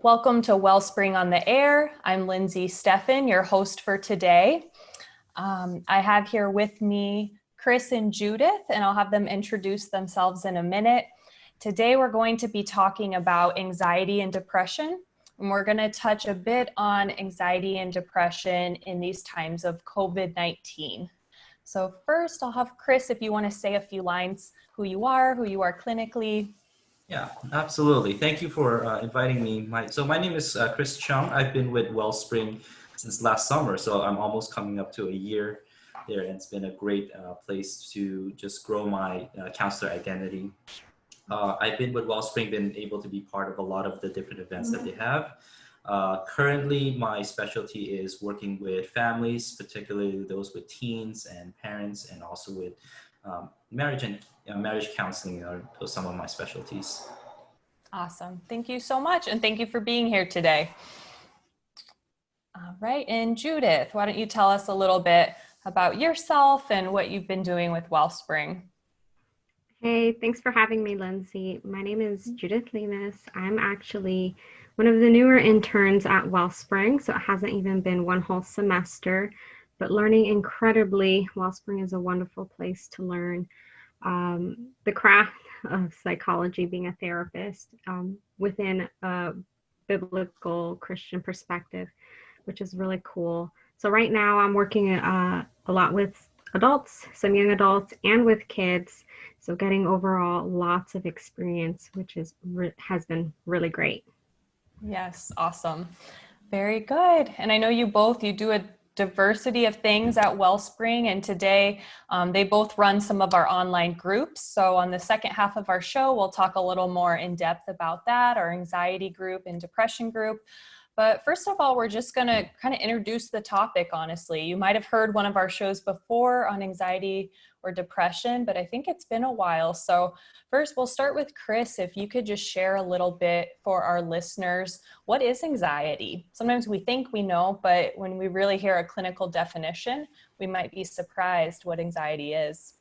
Welcome to Wellspring on the Air. I'm Lindsay Steffen, your host for today. I have here with me Chris and Judith, and I'll have them introduce themselves in a minute. Today we're going to be talking about anxiety and depression, and we're going to touch a bit on anxiety and depression in these times of COVID-19. So first, I'll have Chris, if you want to say a few lines, who you are clinically. Yeah, absolutely. Thank you for inviting me. My name is Chris Chung. I've been with Wellspring since last summer, so I'm almost coming up to a year there, and it's been a great place to just grow my counselor identity. I've been with Wellspring, been able to be part of a lot of the different events that they have. Currently, my specialty is working with families, particularly those with teens and parents, and also with marriage and marriage counseling are some of my specialties. Awesome. Thank you so much. And thank you for being here today. All right. And Judith, why don't you tell us a little bit about yourself and what you've been doing with Wellspring? Hey, thanks for having me, Lindsay. My name is Judith Lemus. I'm actually one of the newer interns at Wellspring, so it hasn't even been one whole semester, but learning incredibly. Wellspring is a wonderful place to learn the craft of psychology, being a therapist within a biblical Christian perspective, which is really cool. So right now I'm working a lot with adults, some young adults, and with kids. So getting overall lots of experience, which has been really great. Yes, awesome. Very good. And I know you do a diversity of things at Wellspring, and today they both run some of our online groups. So on the second half of our show, we'll talk a little more in depth about that, our anxiety group and depression group. But first of all, we're just going to kind of introduce the topic, honestly. You might have heard one of our shows before on anxiety or depression, but I think it's been a while. So first, we'll start with Chris. If you could just share a little bit for our listeners, what is anxiety? Sometimes we think we know, but when we really hear a clinical definition, we might be surprised what anxiety is.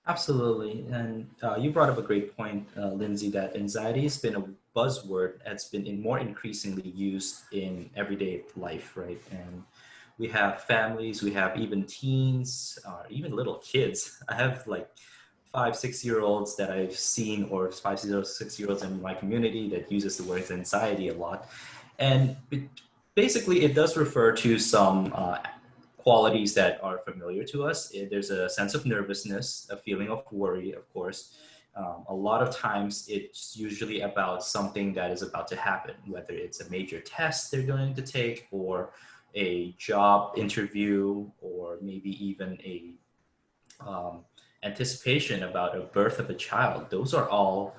Absolutely. And you brought up a great point, Lindsay, that anxiety has been a buzzword that's been more increasingly used in everyday life, right? And we have families, we have even teens, or even little kids. I have like 5-6-year-olds that I've seen, or 5-6-year-olds in my community that uses the word anxiety a lot. And basically it does refer to some qualities that are familiar to us. There's a sense of nervousness, a feeling of worry, of course. A lot of times it's usually about something that is about to happen, whether it's a major test they're going to take, or a job interview, or maybe even a anticipation about a birth of a child. Those are all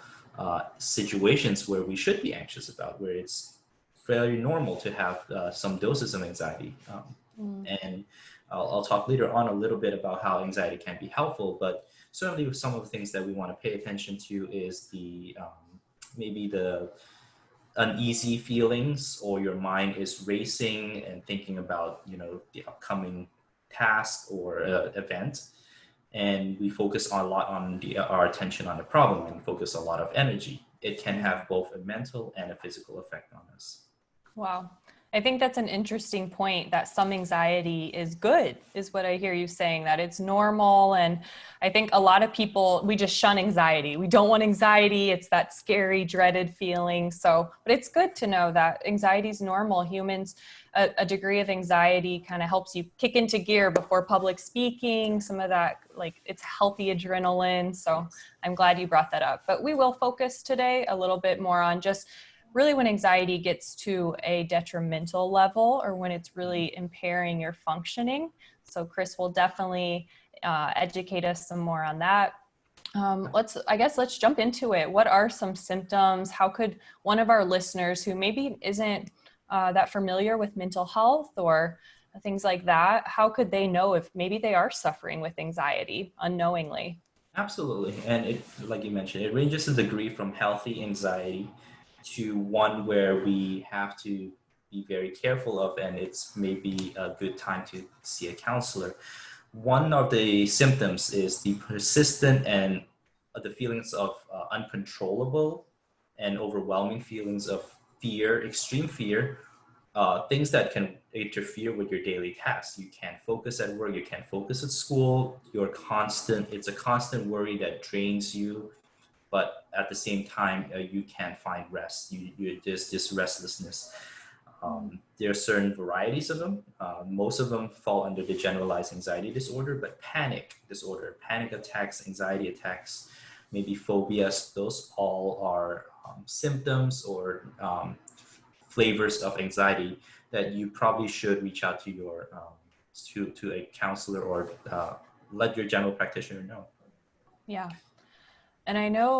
situations where we should be anxious about, where it's fairly normal to have some doses of anxiety. And I'll talk later on a little bit about how anxiety can be helpful, but certainly some of the things that we want to pay attention to is the maybe the uneasy feelings, or your mind is racing and thinking about the upcoming task or event, and we focus a lot on our attention on the problem and focus a lot of energy. It can have both a mental and a physical effect on us. Wow. I think that's an interesting point, that some anxiety is good, is what I hear you saying, that it's normal. And I think a lot of people, we just shun anxiety. We don't want anxiety. It's that scary, dreaded feeling. So, but it's good to know that anxiety is normal. Humans, a degree of anxiety kind of helps you kick into gear before public speaking, some of that, like it's healthy adrenaline. So I'm glad you brought that up. But we will focus today a little bit more on just really when anxiety gets to a detrimental level, or when it's really impairing your functioning. So Chris will definitely educate us some more on that. Let's jump into it. What are some symptoms? How could one of our listeners who maybe isn't that familiar with mental health or things like that, how could they know if maybe they are suffering with anxiety unknowingly? Absolutely. And it, like you mentioned, it ranges in degree from healthy anxiety to one where we have to be very careful of, and it's maybe a good time to see a counselor. One of the symptoms is the persistent and the feelings of uncontrollable and overwhelming feelings of fear, extreme fear, things that can interfere with your daily tasks. You can't focus at work, you can't focus at school, it's a constant worry that drains you, but at the same time, you can't find rest. There's this restlessness. There are certain varieties of them. Most of them fall under the generalized anxiety disorder, but panic disorder, panic attacks, anxiety attacks, maybe phobias, those all are symptoms or flavors of anxiety that you probably should reach out to your to a counselor or let your general practitioner know. Yeah. And I know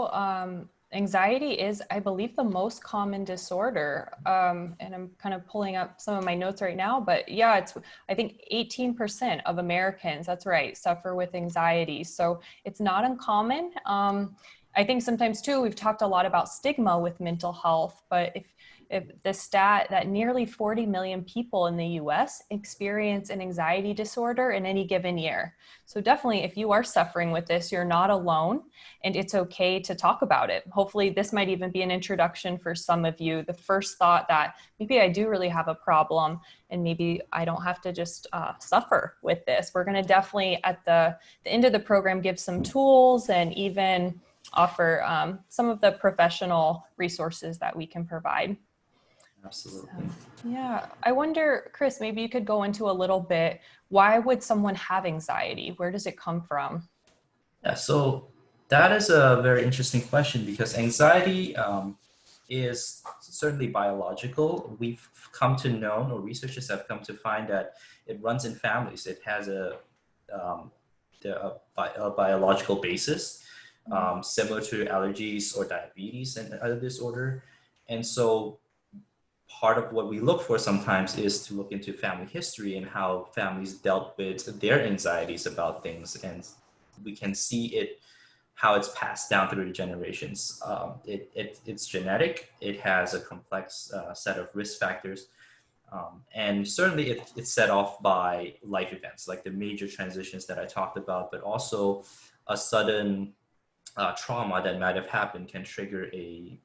anxiety is, I believe, the most common disorder. And I'm kind of pulling up some of my notes right now, but yeah, I think 18% of Americans, that's right, suffer with anxiety. So it's not uncommon. I think sometimes too, we've talked a lot about stigma with mental health, but if the stat that nearly 40 million people in the US experience an anxiety disorder in any given year. So definitely, if you are suffering with this, you're not alone, and it's okay to talk about it. Hopefully this might even be an introduction for some of you. The first thought that maybe I do really have a problem and maybe I don't have to just suffer with this. We're gonna definitely at the end of the program give some tools and even offer some of the professional resources that we can provide. Absolutely. So, yeah, I wonder, Chris, maybe you could go into a little bit, why would someone have anxiety? Where does it come from? Yeah, so that is a very interesting question because anxiety is certainly biological. We've come to know, or researchers have come to find that it runs in families. It has um, a biological basis, similar to allergies or diabetes and other disorder. And so part of what we look for sometimes is to look into family history and how families dealt with their anxieties about things. And we can see it, how it's passed down through the generations. It's genetic. It has a complex set of risk factors. And certainly it's set off by life events, like the major transitions that I talked about, but also a sudden trauma that might have happened can trigger an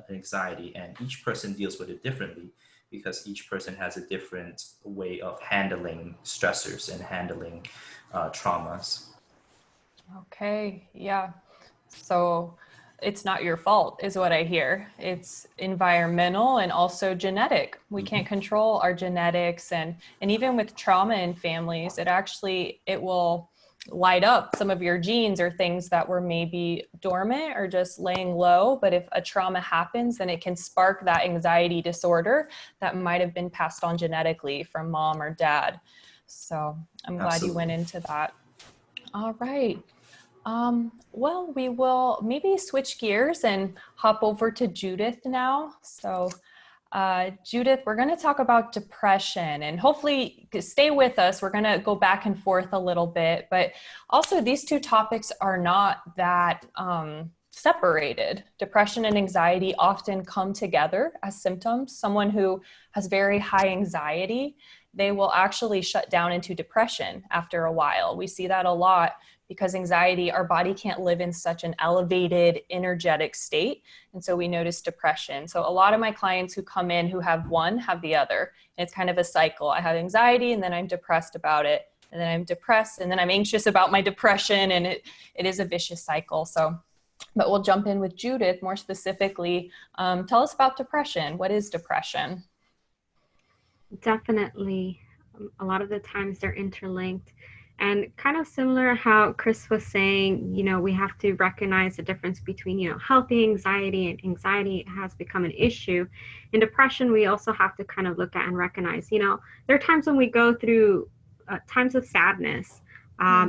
anxiety, and each person deals with it differently because each person has a different way of handling stressors and handling traumas. Okay, yeah. So it's not your fault, is what I hear. It's environmental and also genetic. We can't control our genetics, and even with trauma in families, it will light up some of your genes or things that were maybe dormant or just laying low. But if a trauma happens, then it can spark that anxiety disorder that might have been passed on genetically from mom or dad. So I'm glad you went into that. All right. Well, we will maybe switch gears and hop over to Judith now. So, Judith, we're going to talk about depression, and hopefully stay with us. We're going to go back and forth a little bit, but also these two topics are not that separated. Depression and anxiety often come together as symptoms. Someone who has very high anxiety, they will actually shut down into depression after a while. We see that a lot because anxiety, our body can't live in such an elevated, energetic state. And so we notice depression. So a lot of my clients who come in who have one have the other. And it's kind of a cycle. I have anxiety and then I'm depressed about it. And then I'm depressed and then I'm anxious about my depression. And it is a vicious cycle. So, but we'll jump in with Judith more specifically. Tell us about depression. What is depression? Definitely. A lot of the times they're interlinked. And kind of similar how Chris was saying, we have to recognize the difference between, healthy anxiety and anxiety has become an issue. In depression, we also have to kind of look at and recognize, there are times when we go through times of sadness.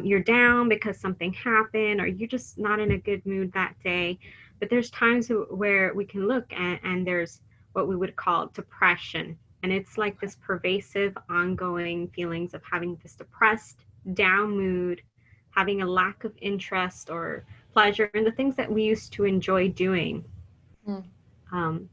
You're down because something happened or you're just not in a good mood that day. But there's times where we can look and there's what we would call depression. And it's like this pervasive, ongoing feelings of having this depressed, down mood, having a lack of interest or pleasure in the things that we used to enjoy doing. Mm.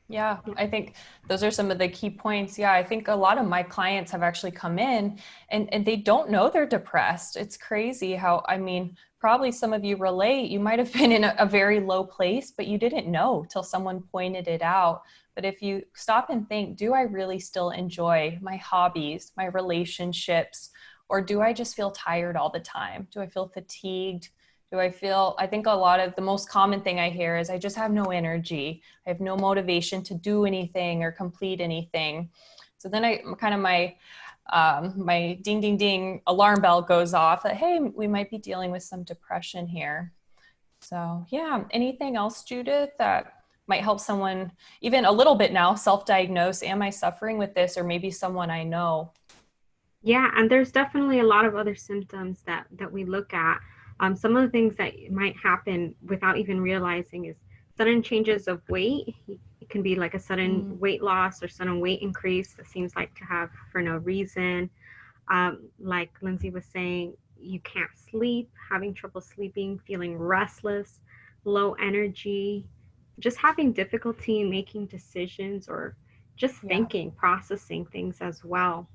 Yeah, I think those are some of the key points. Yeah, I think a lot of my clients have actually come in and they don't know they're depressed. It's crazy how, I mean, probably some of you relate. You might have been in a very low place, but you didn't know till someone pointed it out. But if you stop and think, do I really still enjoy my hobbies, my relationships, or do I just feel tired all the time? Do I feel fatigued? Do I feel, I think a lot of the most common thing I hear is I just have no energy. I have no motivation to do anything or complete anything. So then I kind of my ding ding ding alarm bell goes off that, hey, we might be dealing with some depression here. So yeah, anything else, Judith, that might help someone even a little bit now self-diagnose? Am I suffering with this, or maybe someone I know? Yeah, and there's definitely a lot of other symptoms that we look at. Some of the things that might happen without even realizing is sudden changes of weight. It can be like a sudden Mm, weight loss or sudden weight increase that seems like to have for no reason. Like Lindsay was saying, you can't sleep, having trouble sleeping, feeling restless, low energy, just having difficulty making decisions or just yeah, thinking, processing things as well.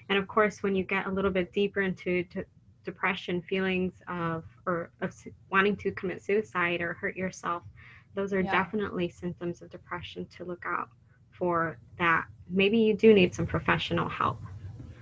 And of course, when you get a little bit deeper into depression, feelings of wanting to commit suicide or hurt yourself, those are yeah. definitely symptoms of depression to look out for. That maybe you do need some professional help.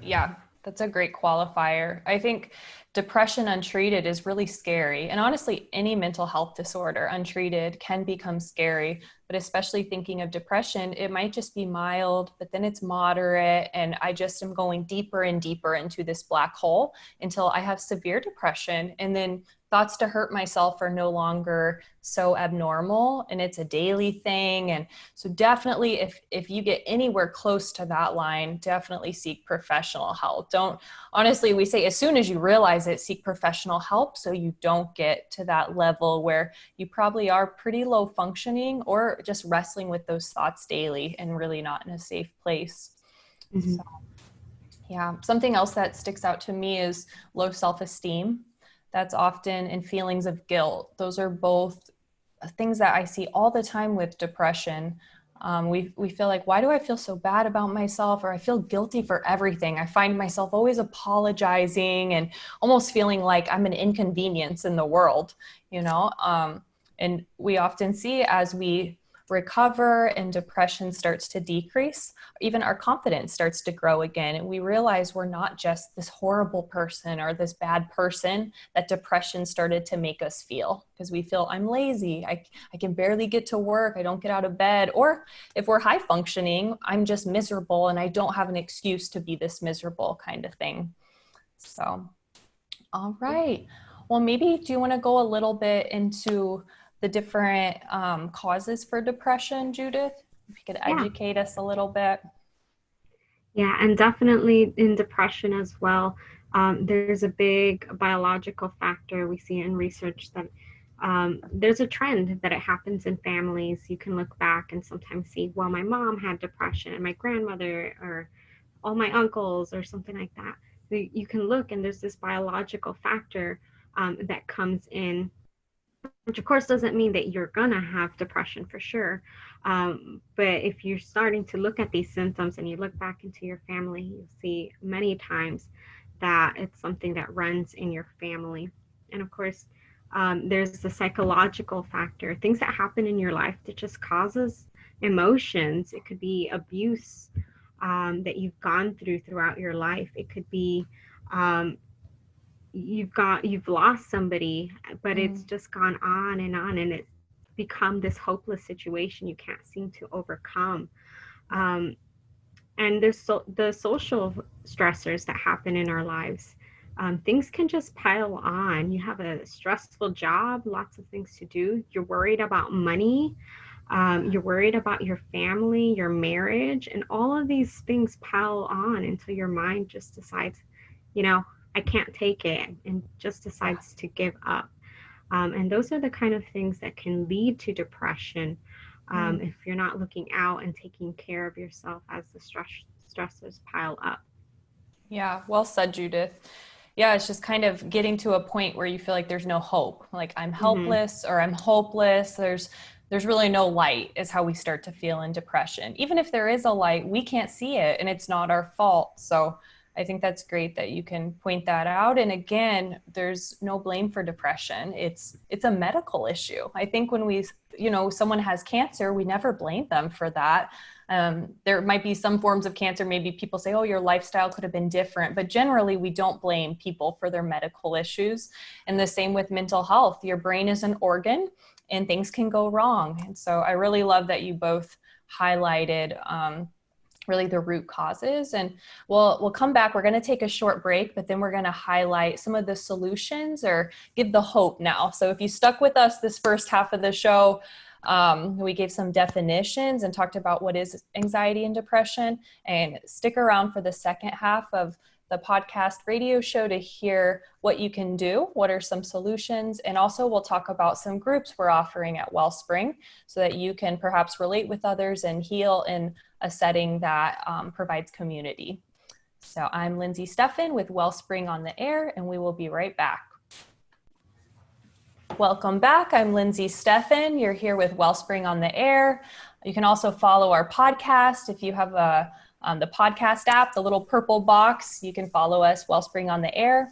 Yeah, that's a great qualifier. I think depression untreated is really scary. And honestly, any mental health disorder untreated can become scary. But especially thinking of depression, it might just be mild, but then it's moderate. And I just am going deeper and deeper into this black hole until I have severe depression. And then thoughts to hurt myself are no longer so abnormal and it's a daily thing. And so definitely if you get anywhere close to that line, definitely seek professional help. Don't, honestly, we say as soon as you realize it, seek professional help so you don't get to that level where you probably are pretty low functioning or just wrestling with those thoughts daily and really not in a safe place. Mm-hmm. So yeah, something else that sticks out to me is low self-esteem. That's often in feelings of guilt. Those are both things that I see all the time with depression. We feel like, why do I feel so bad about myself? Or I feel guilty for everything. I find myself always apologizing and almost feeling like I'm an inconvenience in the world, you know? And we often see as we recover and depression starts to decrease, even our confidence starts to grow again. And we realize we're not just this horrible person or this bad person that depression started to make us feel, because we feel I'm lazy. I can barely get to work. I don't get out of bed. Or if we're high functioning, I'm just miserable and I don't have an excuse to be this miserable kind of thing. So, all right. Well, maybe do you want to go a little bit into the different causes for depression, Judith? If you could Yeah. educate us a little bit. Yeah, and definitely in depression as well. There's a big biological factor we see in research that there's a trend that it happens in families. You can look back and sometimes see, well, my mom had depression and my grandmother or all my uncles or something like that. So you can look and there's this biological factor that comes in, which of course doesn't mean that you're gonna have depression for sure. But if you're starting to look at these symptoms and you look back into your family, you'll see many times that it's something that runs in your family. And of course, there's the psychological factor, things that happen in your life that just causes emotions. It could be abuse that you've gone through throughout your life. It could be um, you've lost somebody, but it's Mm, just gone on and it's become this hopeless situation you can't seem to overcome. yeah. um, and there's the social stressors that happen in our lives. Things can just pile on. You have a stressful job, lots of things to do, you're worried about money, you're worried about your family, your marriage, and all of these things pile on until your mind just decides, you know, I can't take it, and just Yeah. decides to give up. And those are the kind of things that can lead to depression Mm. if you're not looking out and taking care of yourself as the stressors pile up. Yeah, well said, Judith. Yeah, it's just kind of getting to a point where you feel like there's no hope. Like I'm Mm-hmm. helpless or I'm hopeless. there's really no light is how we start to feel in depression. Even if there is a light, we can't see it and it's not our fault. So I think that's great that you can point that out. And again, there's no blame for depression. It's a medical issue. I think when someone has cancer, we never blame them for that. There might be some forms of cancer. Maybe people say, oh, your lifestyle could have been different, but generally we don't blame people for their medical issues. And the same with mental health. Your brain is an organ and things can go wrong. And so I really love that you both highlighted really the root causes. And we'll come back. We're going to take a short break, but then we're going to highlight some of the solutions or give the hope now. So if you stuck with us this first half of the show, we gave some definitions and talked about what is anxiety and depression, and stick around for the second half of the podcast radio show to hear what you can do, what are some solutions, and also we'll talk about some groups we're offering at Wellspring so that you can perhaps relate with others and heal in a setting that provides community. So I'm Lindsay Steffen with Wellspring on the Air, and we will be right back. Welcome back. I'm Lindsay Steffen. You're here with Wellspring on the Air. You can also follow our podcast. If you have the podcast app, the little purple box, you can follow us, Wellspring on the Air.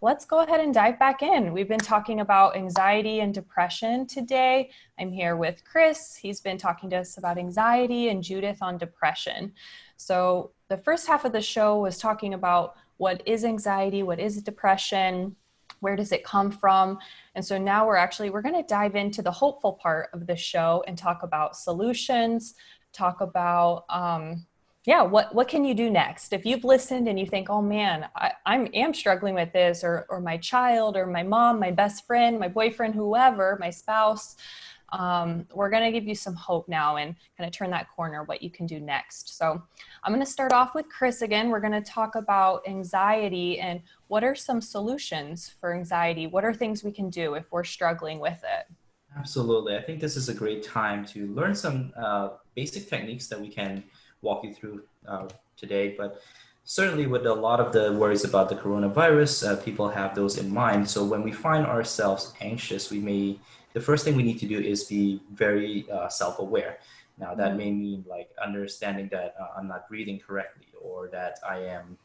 Let's go ahead and dive back in. We've been talking about anxiety and depression today. I'm here with Chris. He's been talking to us about anxiety, and Judith on depression. So the first half of the show was talking about what is anxiety, what is depression, where does it come from? And so now we're going to dive into the hopeful part of the show and talk about solutions, talk about, what can you do next? If you've listened and you think, oh man, I am struggling with this, or my child, or my mom, my best friend, my boyfriend, whoever, my spouse, we're going to give you some hope now and kind of turn that corner, what you can do next. So I'm going to start off with Chris again. We're going to talk about anxiety and what are some solutions for anxiety? What are things we can do if we're struggling with it? Absolutely. I think this is a great time to learn some basic techniques that we can walk you through today. But certainly with a lot of the worries about the coronavirus, people have those in mind. So when we find ourselves anxious, the first thing we need to do is be very self-aware. Now that may mean like understanding that I'm not breathing correctly, or that I am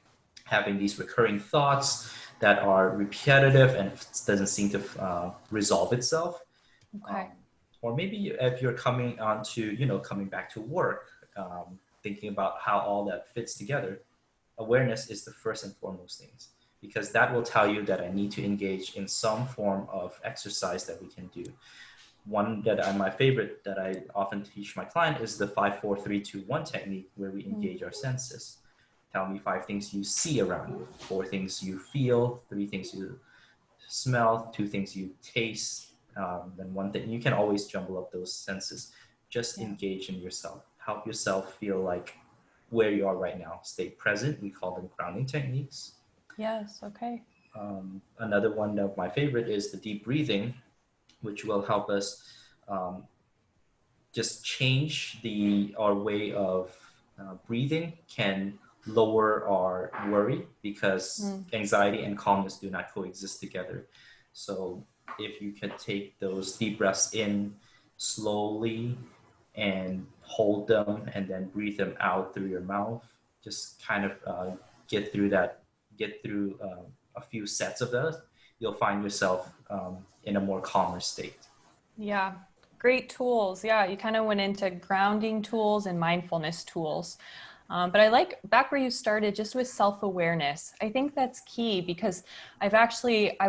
having these recurring thoughts that are repetitive and doesn't seem to resolve itself. Okay. Or maybe if you're coming back to work, thinking about how all that fits together, awareness is the first and foremost things, because that will tell you that I need to engage in some form of exercise that we can do. One that my favorite that I often teach my client is the 5-4-3-2-1 technique, where we engage our senses. Tell me 5 things you see around you, 4 things you feel, 3 things you smell, 2 things you taste, then 1 thing. You can always jumble up those senses. Just engage in yourself. Help yourself feel like where you are right now. Stay present. We call them grounding techniques. Yes. Okay. Another one of my favorite is the deep breathing, which will help us just change our way of breathing, can lower our worry, because anxiety and calmness do not coexist together. So if you can take those deep breaths in slowly and hold them and then breathe them out through your mouth, just kind of get through a few sets of those, you'll find yourself in a more calmer state. Yeah, great tools. Yeah, you kind of went into grounding tools and mindfulness tools. But I like back where you started, just with self-awareness. I think that's key, because I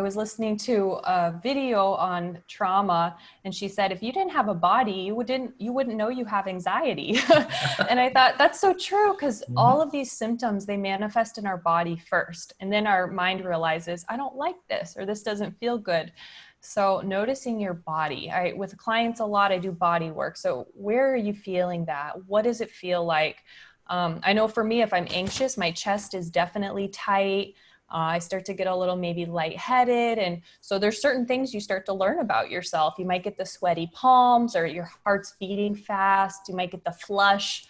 was listening to a video on trauma, and she said, if you didn't have a body, you wouldn't know you have anxiety. And I thought that's so true, because all of these symptoms, they manifest in our body first. And then our mind realizes, I don't like this, or this doesn't feel good. So noticing your body, with clients a lot, I do body work. So where are you feeling that? What does it feel like? I know for me, if I'm anxious, my chest is definitely tight. I start to get a little maybe lightheaded. And so there's certain things you start to learn about yourself. You might get the sweaty palms, or your heart's beating fast. You might get the flush.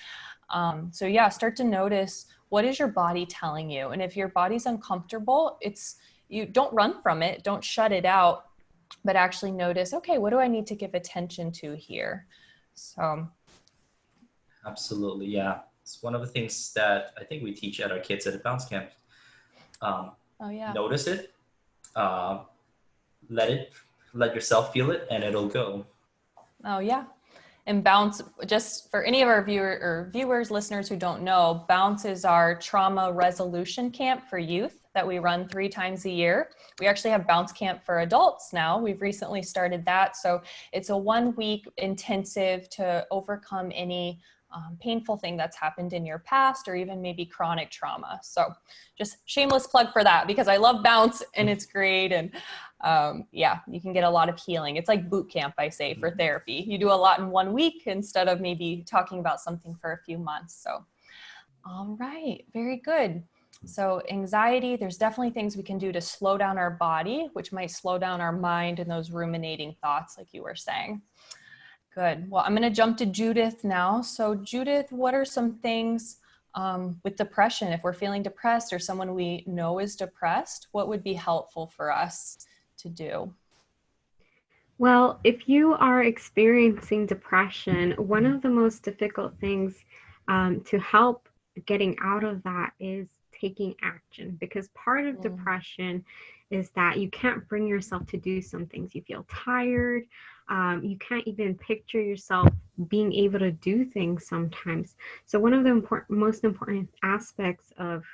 Start to notice, what is your body telling you? And if your body's uncomfortable, you don't run from it. Don't shut it out. but actually notice, okay, what do I need to give attention to here? So, Absolutely, yeah. It's one of the things that I think we teach at our kids at the bounce camp. Um, oh yeah. Notice it, uh, let it, let yourself feel it, and it'll go. Oh yeah. And Bounce, just for any of our viewers, listeners who don't know, Bounce is our trauma resolution camp for youth that we run 3 times a year. We actually have Bounce Camp for adults now. We've recently started that. So it's a 1-week intensive to overcome any painful thing that's happened in your past, or even maybe chronic trauma. So just shameless plug for that, because I love Bounce and it's great. And yeah, you can get a lot of healing. It's like boot camp, I say, for therapy. You do a lot in 1 week instead of maybe talking about something for a few months. So, all right, very good. So anxiety, there's definitely things we can do to slow down our body, which might slow down our mind and those ruminating thoughts, like you were saying. Good. Well, I'm going to jump to Judith now. So Judith, what are some things with depression? If we're feeling depressed or someone we know is depressed, what would be helpful for us to do? Well, if you are experiencing depression, one of the most difficult things to help getting out of that is taking action, because part of depression is that you can't bring yourself to do some things. You feel tired. You can't even picture yourself being able to do things sometimes. So one of the most important aspects of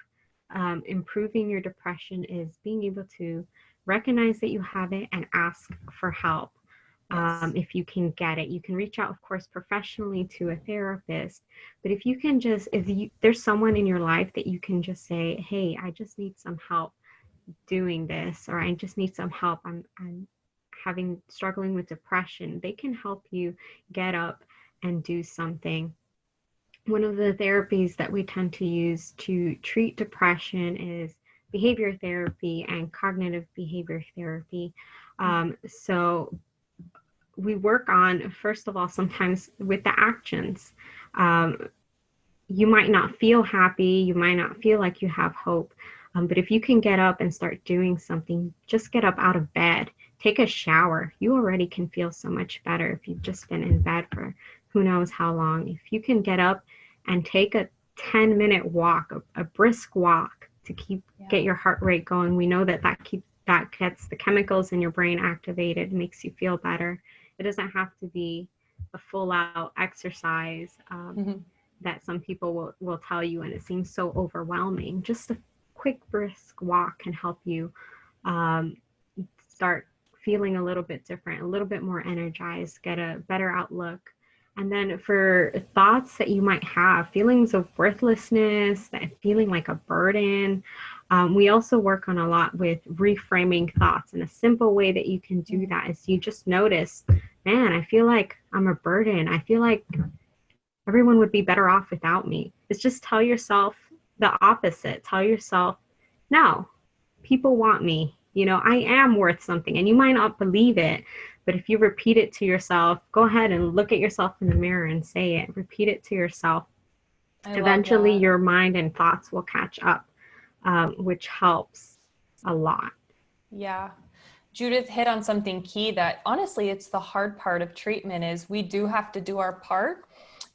improving your depression is being able to recognize that you have it and ask for help. Yes. If you can get it, you can reach out, of course, professionally to a therapist. But if you can just, there's someone in your life that you can just say, hey, I just need some help doing this, or I just need some help. I'm struggling with depression. They can help you get up and do something. One of the therapies that we tend to use to treat depression is behavior therapy and cognitive behavior therapy. So we work on, first of all, sometimes with the actions. You might not feel happy, you might not feel like you have hope, but if you can get up and start doing something, just get up out of bed, take a shower, you already can feel so much better if you've just been in bed for who knows how long. If you can get up and take a 10-minute walk, a brisk walk to get your heart rate going, we know that gets the chemicals in your brain activated, makes you feel better. It doesn't have to be a full-out exercise that some people will tell you, and it seems so overwhelming. Just a quick brisk walk can help you start feeling a little bit different, a little bit more energized, get a better outlook. And then for thoughts that you might have, feelings of worthlessness, that feeling like a burden, we also work on a lot with reframing thoughts. And a simple way that you can do that is you just notice, man, I feel like I'm a burden. I feel like everyone would be better off without me. It's just tell yourself the opposite. Tell yourself, no, people want me. I am worth something. And you might not believe it, but if you repeat it to yourself, go ahead and look at yourself in the mirror and say it. Repeat it to yourself. Eventually, your mind and thoughts will catch up, which helps a lot. Yeah. Judith hit on something key that honestly, it's the hard part of treatment is we do have to do our part,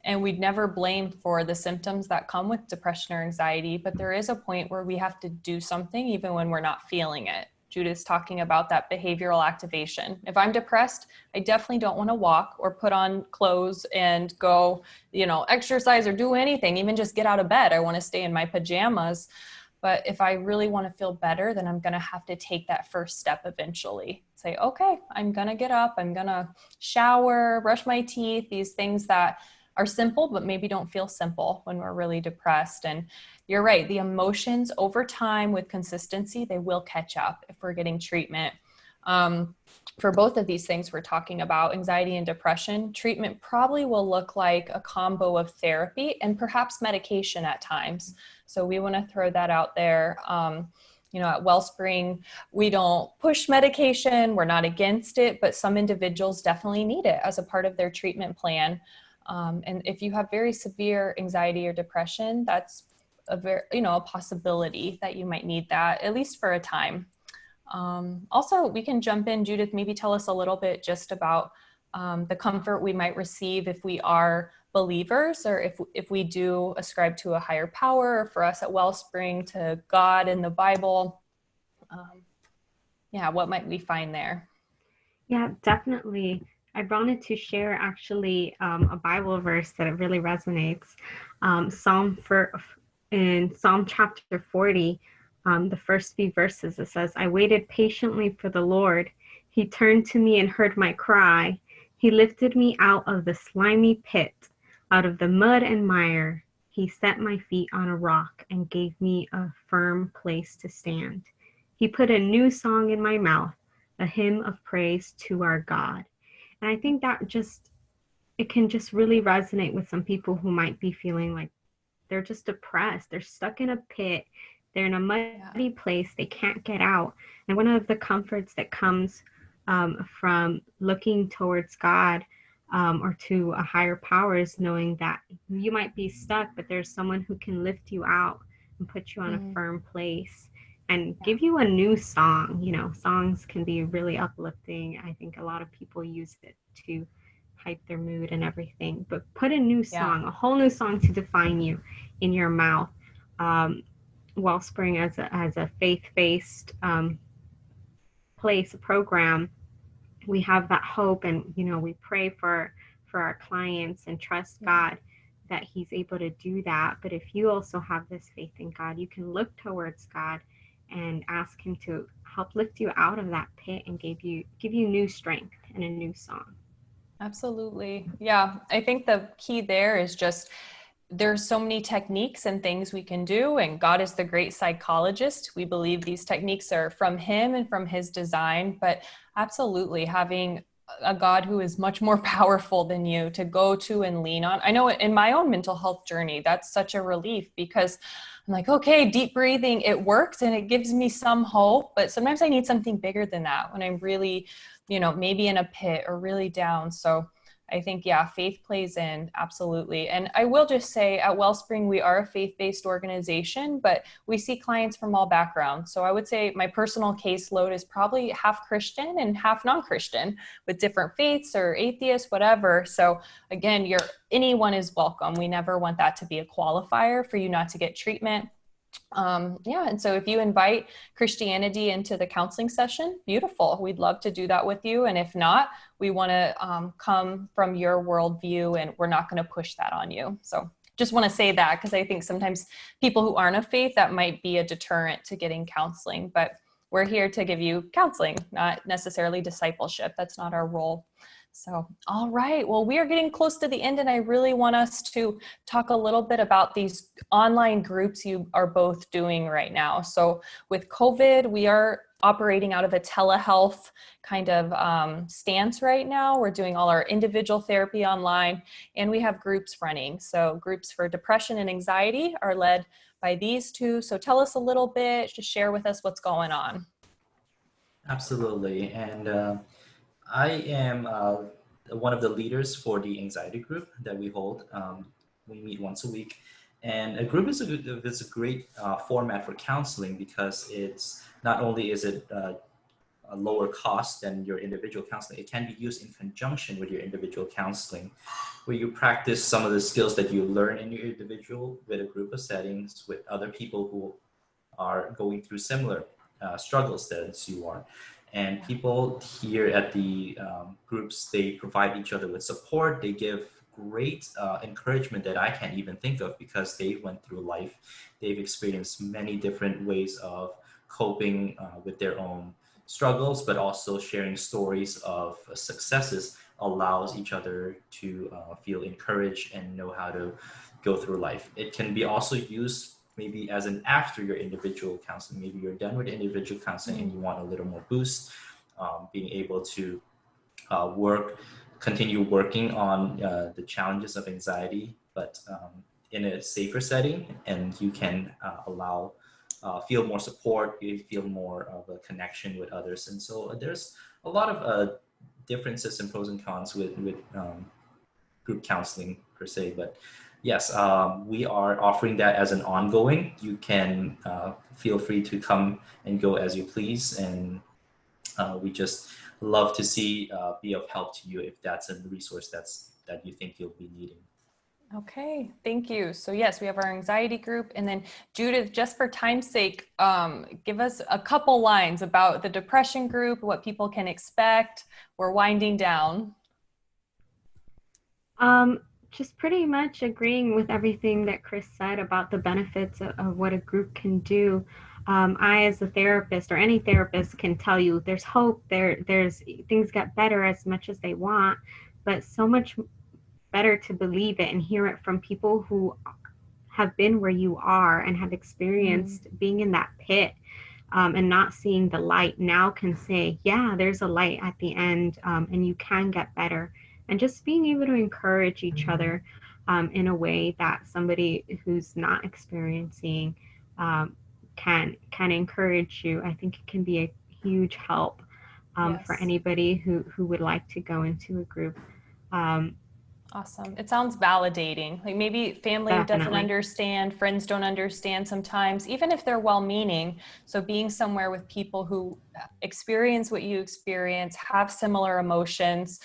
and we'd never blame for the symptoms that come with depression or anxiety, but there is a point where we have to do something even when we're not feeling it. Judith's talking about that behavioral activation. If I'm depressed, I definitely don't want to walk or put on clothes and go, exercise or do anything, even just get out of bed. I want to stay in my pajamas. But if I really want to feel better, then I'm going to have to take that first step eventually. Say, okay, I'm going to get up, I'm going to shower, brush my teeth, these things that are simple, but maybe don't feel simple when we're really depressed. And you're right, the emotions over time with consistency, they will catch up if we're getting treatment. For both of these things we're talking about, anxiety and depression, treatment probably will look like a combo of therapy and perhaps medication at times. So we want to throw that out there. At Wellspring, we don't push medication, we're not against it, but some individuals definitely need it as a part of their treatment plan. And if you have very severe anxiety or depression, that's a possibility that you might need that, at least for a time. Also, we can jump in, Judith, maybe tell us a little bit just about the comfort we might receive if we are believers, or if we do ascribe to a higher power, or for us at Wellspring to God and the Bible. Yeah, what might we find there? Yeah, definitely. I wanted to share actually a Bible verse that really resonates. Psalm for in Psalm chapter 40, the first few verses, it says, "I waited patiently for the Lord. He turned to me and heard my cry. He lifted me out of the slimy pit, out of the mud and mire. He set my feet on a rock and gave me a firm place to stand. He put a new song in my mouth, a hymn of praise to our God." And I think that it can just really resonate with some people who might be feeling like they're just depressed. They're stuck in a pit. They're in a muddy place. They can't get out. And one of the comforts that comes from looking towards God or to a higher power is knowing that you might be stuck, but there's someone who can lift you out and put you on a firm place and give you a new song. You know, songs can be really uplifting. I think a lot of people use it to hype their mood and everything, but put a new song, a whole new song to define you in your mouth. Wellspring as a faith-based place, a program, we have that hope, and we pray for our clients and trust God that He's able to do that. But if you also have this faith in God, you can look towards God and ask Him to help lift you out of that pit and give you new strength and a new song. Absolutely. Yeah, I think the key there is just there's so many techniques and things we can do, and God is the great psychologist. We believe these techniques are from Him and from His design, but absolutely having a God who is much more powerful than you to go to and lean on. I know in my own mental health journey, that's such a relief, because I'm like, okay, deep breathing, it works and it gives me some hope, but sometimes I need something bigger than that when I'm really, maybe in a pit or really down. So I think, yeah, faith plays in, absolutely. And I will just say at Wellspring, we are a faith-based organization, but we see clients from all backgrounds. So I would say my personal caseload is probably half Christian and half non-Christian, with different faiths or atheists, whatever. So again, anyone is welcome. We never want that to be a qualifier for you not to get treatment. And so if you invite Christianity into the counseling session, beautiful. We'd love to do that with you. And if not, we want to come from your worldview, and we're not going to push that on you. So just want to say that, because I think sometimes people who aren't of faith, that might be a deterrent to getting counseling. But we're here to give you counseling, not necessarily discipleship. That's not our role. So, all right. Well, we are getting close to the end, and I really want us to talk a little bit about these online groups you are both doing right now. So with COVID, we are operating out of a telehealth kind of stance right now. We're doing all our individual therapy online, and we have groups running. So groups for depression and anxiety are led by these two. So tell us a little bit, just share with us what's going on. Absolutely. And I am one of the leaders for the anxiety group that we hold. We meet once a week. And a group is a great format for counseling, because it's not only is it a lower cost than your individual counseling, it can be used in conjunction with your individual counseling, where you practice some of the skills that you learn in your individual with a group of settings with other people who are going through similar struggles as you are. And people here at the groups, they provide each other with support. They give great encouragement that I can't even think of, because they went through life. They've experienced many different ways of coping with their own struggles, but also sharing stories of successes allows each other to feel encouraged and know how to go through life. It can be also used maybe as an after your individual counseling. Maybe you're done with individual counseling and you want a little more boost, being able to continue working on the challenges of anxiety, but in a safer setting, and you can feel more support, you feel more of a connection with others. And so there's a lot of differences and pros and cons with group counseling per se, but Yes, we are offering that as an ongoing. You can feel free to come and go as you please, and we just love to see be of help to you if that's a resource that you think you'll be needing. Okay, thank you. So yes, we have our anxiety group, and then Judith, just for time's sake, give us a couple lines about the depression group, what people can expect. We're winding down. Um, just pretty much agreeing with everything that Chris said about the benefits of what a group can do. I, as a therapist or any therapist, can tell you there's hope. There's things get better as much as they want, but so much better to believe it and hear it from people who have been where you are and have experienced being in that pit, and not seeing the light now can say, yeah, there's a light at the end, and you can get better. And just being able to encourage each other in a way that somebody who's not experiencing can encourage you. I think it can be a huge help for Yes. anybody who would like to go into a group. Um, Awesome. It sounds validating. Like maybe family doesn't Definitely. understand, friends don't understand sometimes, even if they're well-meaning. So being somewhere with people who experience what you experience, have similar emotions,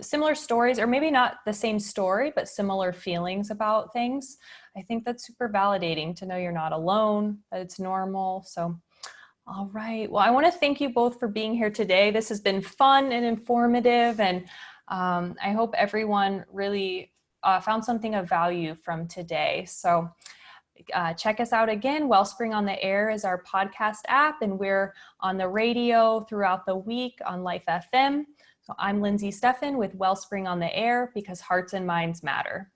similar stories, or maybe not the same story, but similar feelings about things. I think that's super validating to know you're not alone, that it's normal. So all right. Well, I want to thank you both for being here today. This has been fun and informative, and I hope everyone really found something of value from today. So check us out again. Wellspring on the Air is our podcast app, and we're on the radio throughout the week on Life FM. So I'm Lindsay Steffen with Wellspring on the Air, because hearts and minds matter.